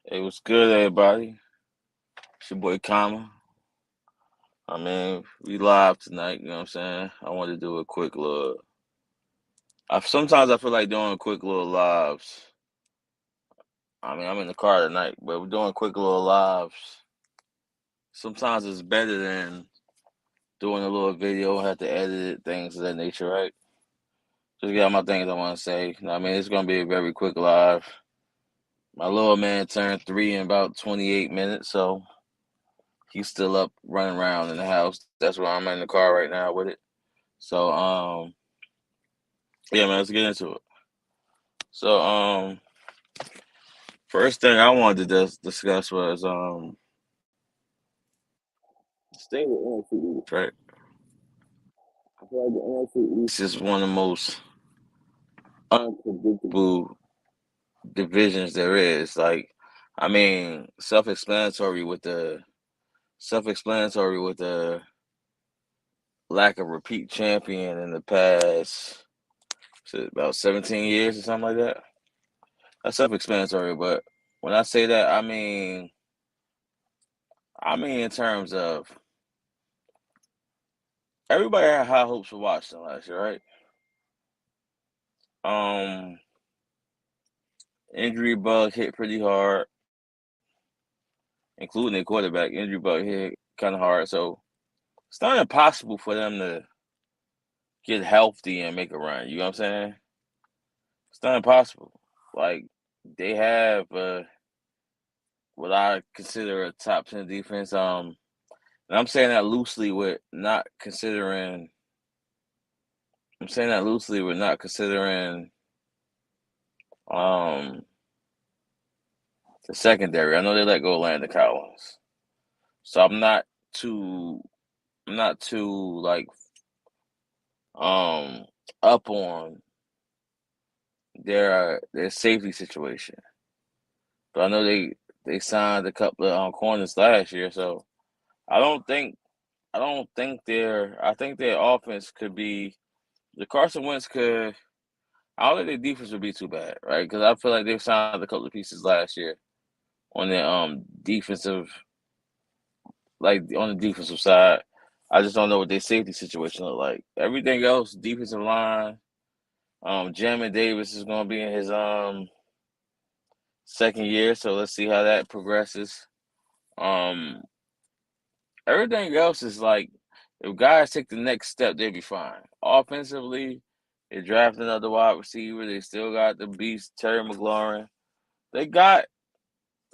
It was good, everybody. It's your boy Kama. We live tonight, you know what I'm saying? I want to do a quick little. Sometimes I feel like doing quick little lives. I'm in the car tonight, but we're doing quick little lives. Sometimes it's better than doing a little video, have to edit it, things of that nature, right? Just get all my things I want to say. It's going to be a very quick live. My little man turned 3 in about 28 minutes, so he's still up running around in the house. That's why I'm in the car right now with it. So yeah, man, let's get into it. So first thing I wanted to discuss was staying with Nfc East, right? I feel like the Nfc East is one of the most unpredictable divisions there is. Self-explanatory with the lack of repeat champion in the past about 17 years or something like that. That's self-explanatory, but when I say that, I mean in terms of everybody had high hopes for Washington last year, right? Um, Injury bug hit pretty hard, including their quarterback. Injury bug hit kind of hard, so it's not impossible for them to get healthy and make a run. You know what I'm saying? It's not impossible. Like they have what I consider a top 10 defense. And I'm saying that loosely with not considering. I'm saying that loosely with not considering um the secondary. I know they let go Landon Collins, so too. I'm not too like um up on their safety situation. But I know they signed a couple of corners last year, so I don't think I don't think I think their offense could be the Carson Wentz could. I don't think their defense would be too bad, right? Because I feel like they've signed a couple of pieces last year on their defensive, like on the defensive side. I just don't know what their safety situation look like. Everything else, defensive line. Jamin Davis is going to be in his second year, so let's see how that progresses. Um, Everything else is like if guys take the next step, they'll be fine. Offensively, they draft another wide receiver. They still got the beast Terry McLaurin. They got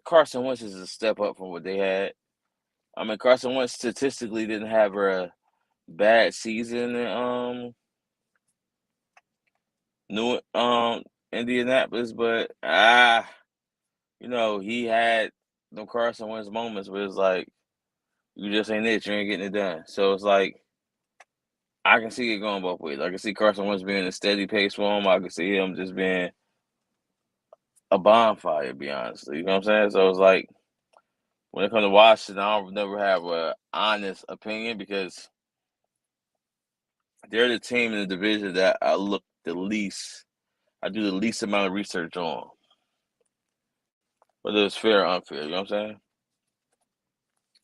Carson Wentz is a step up from what they had. Carson Wentz statistically didn't have a bad season in New Indianapolis, but he had them Carson Wentz moments where it's like you just ain't it, you ain't getting it done. So it's like I can see it going both ways. I can see Carson Wentz being a steady pace for him. I can see him just being a bonfire, to be honest. You know what I'm saying? So it's like when it comes to Washington, I'll never have a honest opinion because they're the team in the division that I look the least. I do the least amount of research on, whether it's fair or unfair. You know what I'm saying?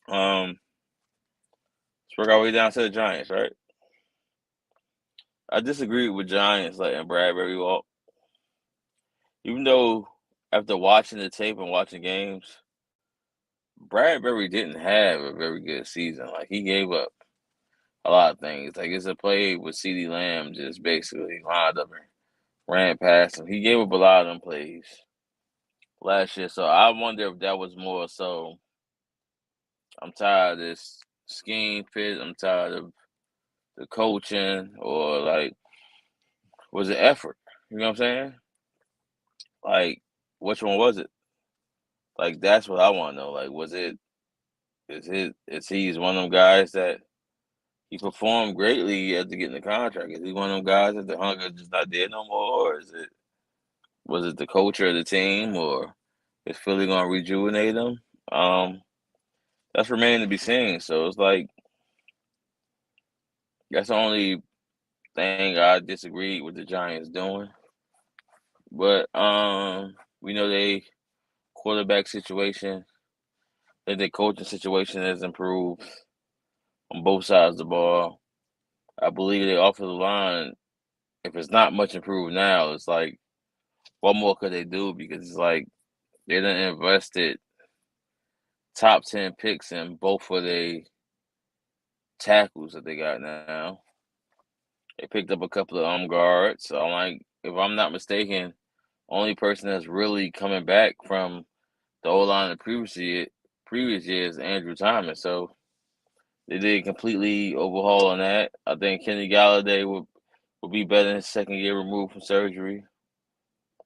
Um, let's work our way down to the Giants, right? I disagree with Giants letting Bradbury walk, even though after watching the tape and watching games, Bradbury didn't have a very good season. Like he gave up a lot of things. Like it's a play with CeeDee Lamb just basically lined up and ran past him. He gave up a lot of them plays last year. So I wonder if that was more so I'm tired of this scheme fit. I'm tired of the coaching or like was it effort? You know what I'm saying? Like which one was it? Like that's what I want to know. Like was it is he's one of them guys that he performed greatly after getting the contract? Is he one of them guys that the hunger just not there no more? Or was it the culture of the team or is Philly gonna rejuvenate him? Um that's remaining to be seen. So it's like that's the only thing I disagree with the Giants doing. But we know they quarterback situation. I think the coaching situation has improved on both sides of the ball. I believe the offensive line, if it's not much improved now, it's like what more could they do? Because it's like they done invested top 10 picks in both of the tackles that they got now. They picked up a couple of guards. So I'm like, if I'm not mistaken, only person that's really coming back from the O line of previous years is Andrew Thomas. So they did completely overhaul on that. I think Kenny Galladay would be better in his second year removed from surgery.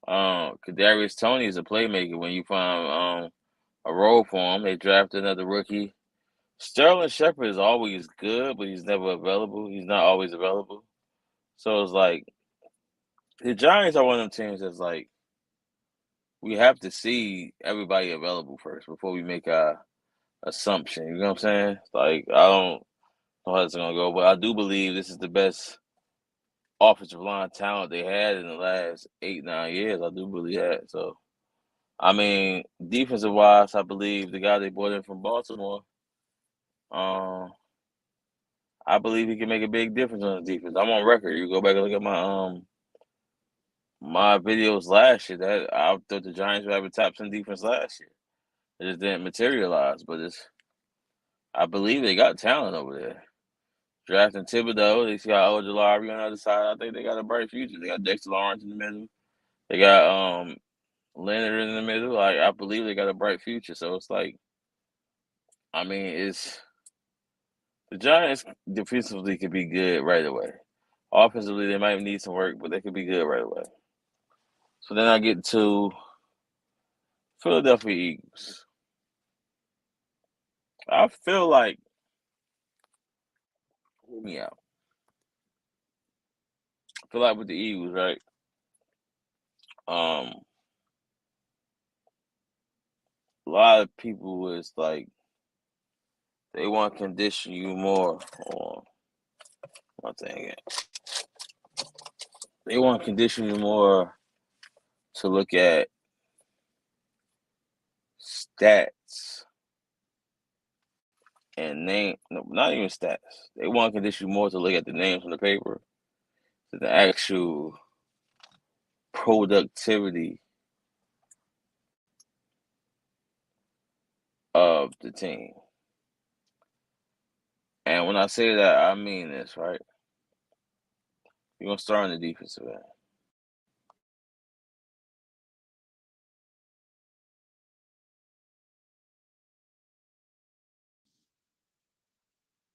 Kadarius Toney is a playmaker when you find a role for him. They drafted another rookie. Sterling Shepard is always good, but he's never available. He's not always available. So it's like the Giants are one of them teams that's like we have to see everybody available first before we make a assumption. You know what I'm saying? Like I don't know how it's gonna go, but I do believe this is the best offensive line talent they had in the last 8, 9 years. I do believe that. So I mean, defensive wise, I believe the guy they brought in from Baltimore, um, I believe he can make a big difference on the defense. I'm on record. You go back and look at my videos last year. That I thought the Giants would have a top 10 defense last year. It just didn't materialize, but it's I believe they got talent over there. Drafting Thibodeau, they got Ojolari on the other side. I think they got a bright future. They got Dexter Lawrence in the middle. They got Leonard in the middle. Like I believe they got a bright future. So it's like, I mean, it's the Giants defensively could be good right away. Offensively, they might need some work, but they could be good right away. So then I get to Philadelphia Eagles. I feel like, hear me out. I feel like with the Eagles, right? Um, a lot of people was like they want to condition you more on one thing. They want to condition you more to look at stats and name. No, not even stats. They want to condition you more to look at the names on the paper than the actual productivity of the team. And when I say that, I mean this, right? You're gonna start on the defensive end.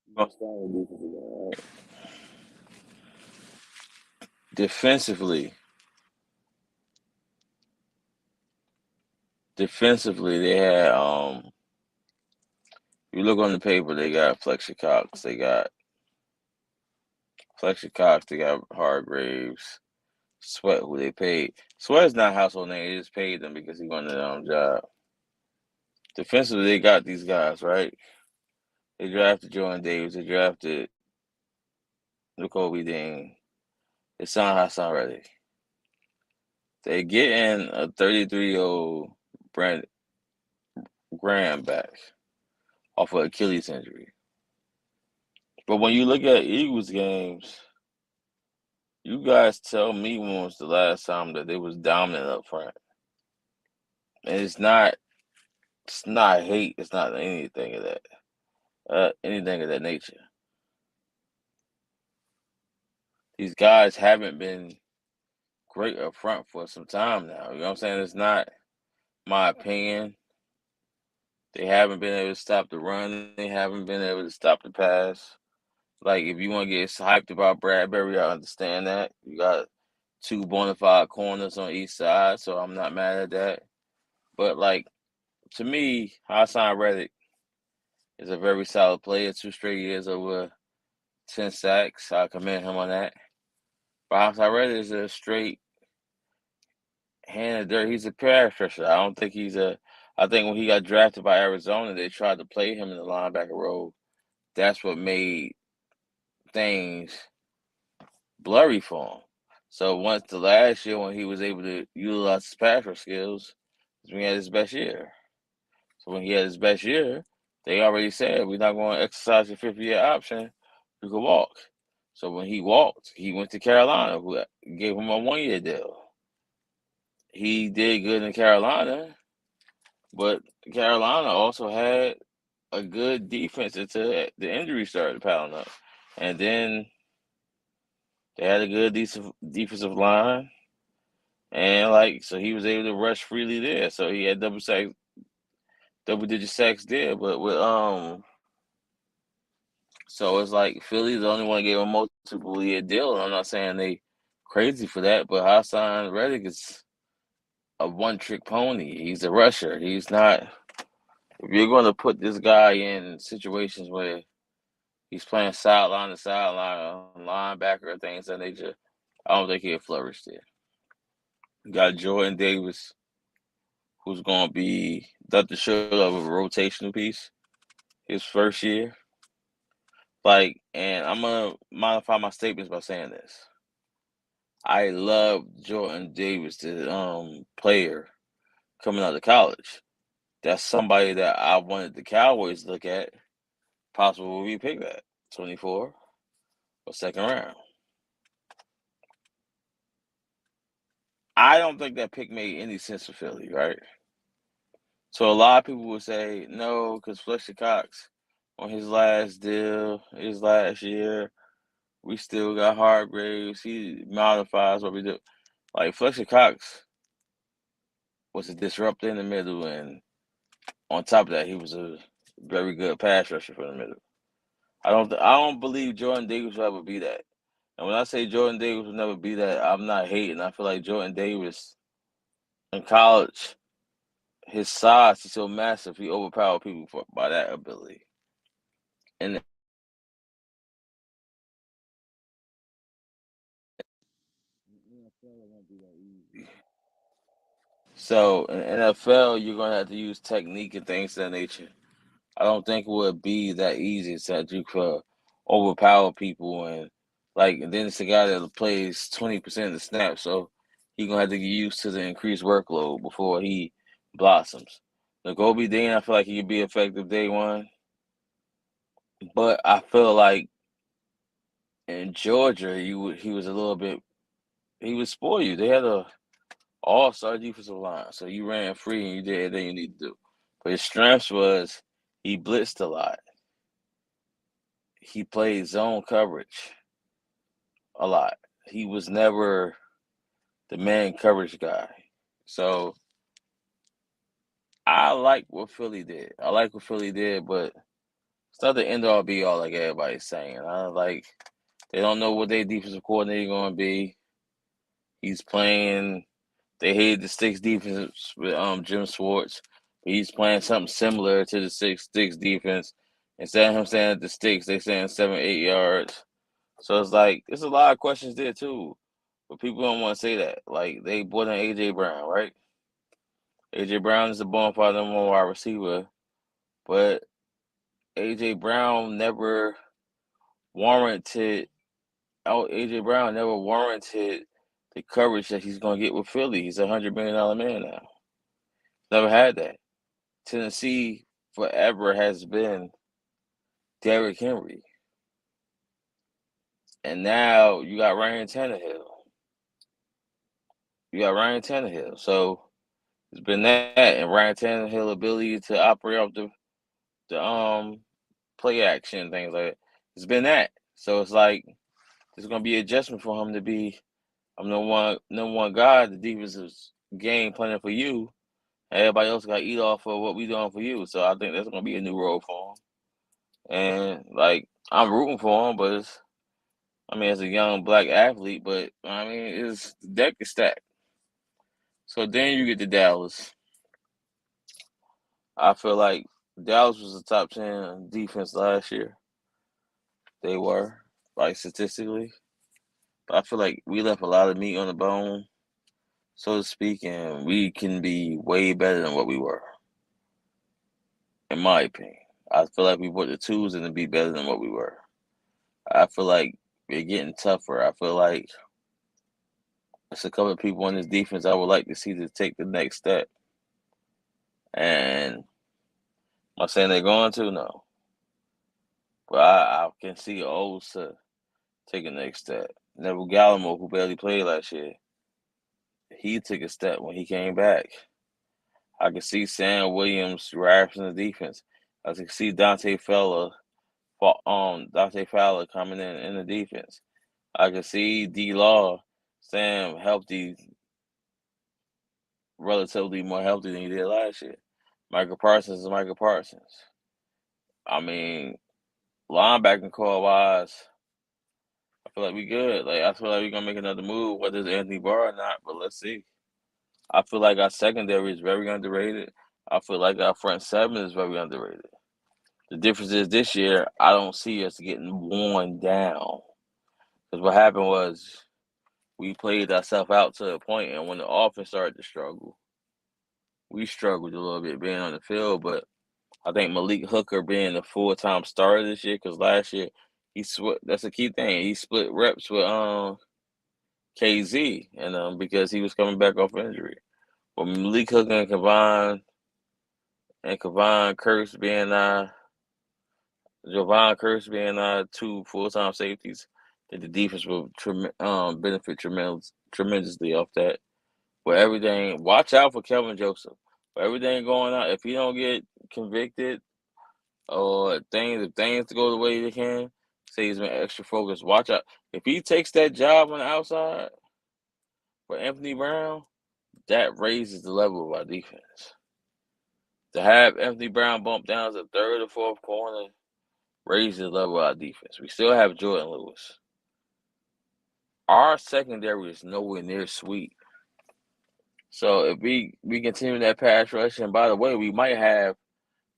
You're gonna start on the defensive end, right? Defensively, they had you look on the paper, they got Fletcher Cox, they got Hargraves, Sweat, who they paid. Sweat's not a household name, they just paid them because he wanted their own job. Defensively, they got these guys, right? They drafted Jordan Davis, they drafted Jacoby Dean, they signed Hassan Reddick. They getting a 33-year-old Brent Graham back off of Achilles injury. But when you look at Eagles games, you guys tell me when was the last time that they was dominant up front. And it's not hate, it's not anything of that. Anything of that nature. These guys haven't been great up front for some time now. You know what I'm saying? It's not my opinion. They haven't been able to stop the run. They haven't been able to stop the pass. Like, if you want to get hyped about Bradbury, I understand that. You got two bona fide corners on each side, so I'm not mad at that. But, like, to me, Hassan Reddick is a very solid player. 2 straight years over 10 sacks. I commend him on that. But Hassan Reddick is a straight hand of dirt. He's a pass rusher. I don't think he's a. I think when he got drafted by Arizona, they tried to play him in the linebacker role. That's what made things blurry for him. So once the last year when he was able to utilize his pass rush skills, when he had his best year. So when he had his best year, they already said we're not going to exercise your 50-year option. You could walk. So when he walked, he went to Carolina, who gave him a 1-year deal. He did good in Carolina, but Carolina also had a good defense until the injury started piling up. And then they had a good defensive line. And so he was able to rush freely there. So he had double digit sacks there. But with so it's like Philly's the only one that gave him multiple year deal. And I'm not saying they crazy for that, but Hassan Reddick is a one trick pony. He's a rusher. He's not. If you're going to put this guy in situations where he's playing sideline to sideline, linebacker, things of that nature, I don't think he'll flourish there. You got Jordan Davis, who's going to be nothing short of a rotational piece his first year. And I'm going to modify my statements by saying this. I love Jordan Davis, the player coming out of college. That's somebody that I wanted the Cowboys to look at. Possible we pick that 24 or second round. I don't think that pick made any sense for Philly, right? So a lot of people would say no, because Fletcher Cox on his last deal, his last year, we still got Hargraves. He modifies what we do. Like Fletcher Cox was a disruptor in the middle, and on top of that, he was a very good pass rusher for the middle. I don't believe Jordan Davis will ever be that. And when I say Jordan Davis will never be that, I'm not hating. I feel like Jordan Davis in college, his size is so massive, he overpowered people by that ability. And NFL, it won't be that easy. So in the NFL, you're gonna have to use technique and things of that nature. I don't think it would be that easy to you could overpower people and then it's a guy that plays 20% of the snaps, so he gonna have to get used to the increased workload before he blossoms. Kobe Dean, I feel like he could be effective day one, but I feel like in Georgia he was a little bit he would spoil you. They had a all-star defensive line, so you ran free and you did everything you need to do. But his strengths was he blitzed a lot. He played zone coverage a lot. He was never the man coverage guy. So I like what Philly did. But it's not the end all be all like everybody's saying. They don't know what their defensive coordinator going to be. He's playing. They hated the six defense with Jim Schwartz. But he's playing something similar to the six defense. Instead of him saying at the sticks, they saying 7-8 yards. So it's a lot of questions there too. But people don't want to say that. Like they brought in AJ Brown, right? AJ Brown is the bona fide number one wide receiver, but AJ Brown never warranted. AJ Brown never warranted the coverage that he's gonna get with Philly. He's $100 million man now. Never had that. Tennessee forever has been Derrick Henry, and now you got Ryan Tannehill. So it's been that, and Ryan Tannehill ability to operate off the play action things like that. It's been that. So it's like there's gonna be adjustment for him to be number one guy. The defensive game planning for you. Everybody else got to eat off of what we doing for you. So I think that's gonna be a new role for him. And I'm rooting for him, but as a young black athlete, but it's the deck is stacked. So then you get to Dallas. I feel like Dallas was the top 10 defense last year. They were, statistically. But I feel like we left a lot of meat on the bone, so to speak, and we can be way better than what we were, in my opinion. I feel like we put the tools in to be better than what we were. I feel like we're getting tougher. I feel like there's a couple of people on this defense I would like to see to take the next step. And am I saying they're going to? No. But I can see O's to take a next step. Neville Gallimore, who barely played last year, he took a step when he came back. I can see Sam Williams ramping the defense. I can see Dante Fowler coming in the defense. I can see D Law, Sam healthy, relatively more healthy than he did last year. Michael Parsons is Michael Parsons. I mean, linebacking core wise, I feel like we good. Like I feel like we're gonna make another move, whether it's Anthony Barr or not. But let's see. I feel like our secondary is very underrated. I feel like our front seven is very underrated. The difference is this year, I don't see us getting worn down. Because what happened was we played ourselves out to a point, and when the offense started to struggle, we struggled a little bit being on the field. But I think Malik Hooker being the full-time starter this year, because last year that's a key thing. He split reps with KZ, and because he was coming back off injury. But Malik Hooker and Kavon Curse being Javon Curse being two full-time safeties, that the defense will benefit tremendously off that. With everything, watch out for Kelvin Joseph. For everything going on, if he don't get convicted or if things go the way they can, say he's been extra focused. Watch out. If he takes that job on the outside for Anthony Brown, that raises the level of our defense. To have Anthony Brown bump down to third or fourth corner raises the level of our defense. We still have Jordan Lewis. Our secondary is nowhere near sweet. So if we continue that pass rush, and by the way, we might have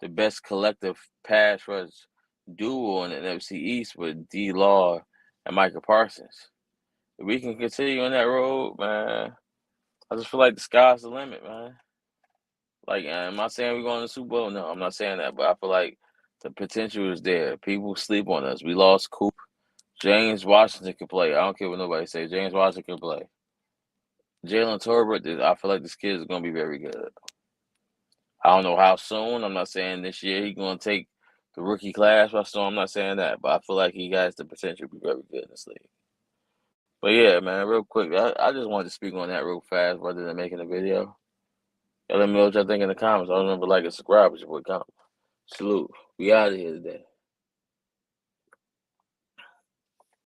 the best collective pass rush duo in the Nfc East with D Law and Micah Parsons. If we can continue on that road, man, I just feel like the sky's the limit, man. Like, am I saying we're going to the Super Bowl? No, I'm not saying that, but I feel like the potential is there. People sleep on us. We lost Coop. James Washington can play. I don't care what nobody says. James Washington can play. Jalen Tolbert, I feel like this kid is going to be very good. I don't know how soon. I'm not saying this year he's going to take the rookie class by storm. I'm not saying that, but I feel like he has the potential to be very good in this league. But yeah, man, real quick, I just wanted to speak on that real fast rather than making a video. Y'all let me know what y'all think in the comments. I don't remember like and subscribe. It's your boy Salute. We out of here today.